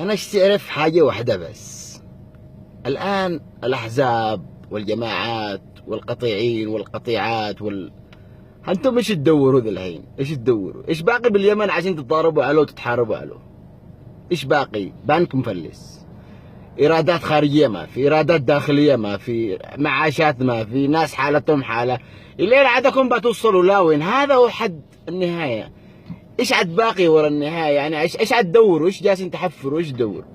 أنا تعرف حاجة واحدة بس. الآن الأحزاب والجماعات والقطيعين والقطيعات أنتم إيش تدوروا ذا الحين؟ إيش تدوروا؟ إيش باقي باليمن عشان تتضاربوا عليه وتتحاربوا عليه؟ إيش باقي؟ بنك مفلس، إيرادات خارجية ما في، إيرادات داخلية ما في، معاشات ما في، ناس حالتهم حالة. الليل عادكم بتوصلوا لاوين؟ هذا هو حد النهاية. إيش عاد باقي ورا النهاية؟ يعني إيش عاد تدوروا؟ إيش جالسين تحفروا؟ إيش تدوروا؟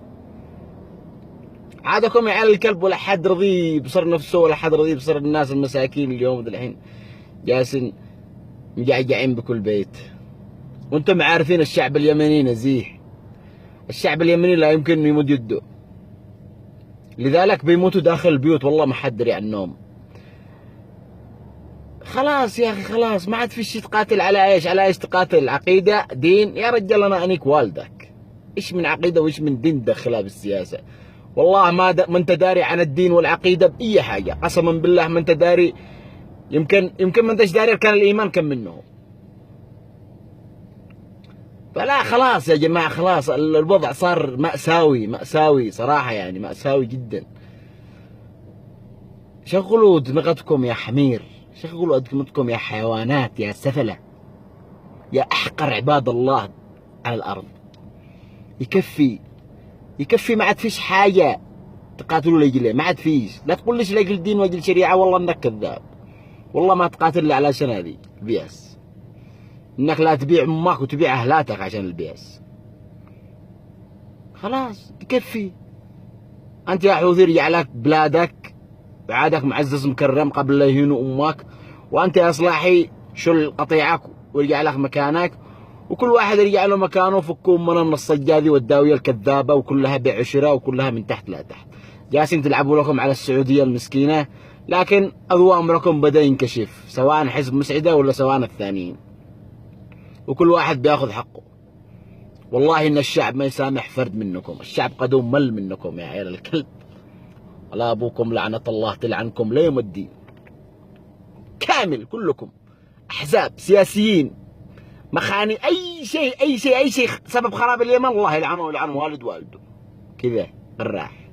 عادكم يا عيال الكلب ولا حد رضي بصر نفسه ولا حد رضي بصر الناس المساكين اليوم ذا الحين جالسين مجعجعين بكل بيت. وانتم عارفين الشعب اليمني نزيه، الشعب اليمني لا يمكن انه يمد يده، لذلك بيموتوا داخل البيوت والله ما حد دري عنهم. خلاص يا اخي خلاص، ما عاد في شيء تقاتل على ايش؟ على ايش تقاتل؟ عقيده؟ دين؟ يا رجال انا انيك والدك، ايش من عقيده وايش من دين تدخلها بالسياسه؟ والله ما انت داري عن الدين والعقيده باي حاجه، قسما بالله ما انت داري. يمكن ما انتش داري كان الايمان كم منه. فلا خلاص يا جماعه، خلاص الوضع صار مأساوي مأساوي صراحه، يعني مأساوي جدا. شغلوا دماغتكم يا حمير، شغلوا دماغتكم يا حيوانات، يا سفله، يا احقر عباد الله على الارض. يكفي، ما عاد فيش حاجه تقاتلوا لاجله، ما عاد فيش. لا تقول ليش لاجل الدين واجل الشريعه، والله انك كذاب، والله ما تقاتل لي علشان هذه البياس، انك لا تبيع امك وتبيع اهلاتك عشان البياس. خلاص يكفي. انت يا حوثي رجع لك بلادك، عادك معزز مكرم قبل لا يهينوا امك، وانت يا اصلاحي شل قطيعك ورجع لك مكانك، وكل واحد يرجع له مكانه. فكوا من الصجادي والداويه الكذابه، وكلها بيع وشراء وكلها من تحت لا تحت. جالسين تلعبوا لكم على السعوديه المسكينه، لكن أمركم بدأ ينكشف، سواء حزب مسعده ولا سواء الثانيين، وكل واحد بياخذ حقه. والله ان الشعب ما يسامح فرد منكم، الشعب قدوم مل منكم يا عيال الكلب. الله ابوكم لعنه الله تلعنكم ليوم الدين كامل، كلكم احزاب سياسيين مخاني، اي شيء سبب خراب اليمن الله يلعنه ويلعن والد والده كذا الراح.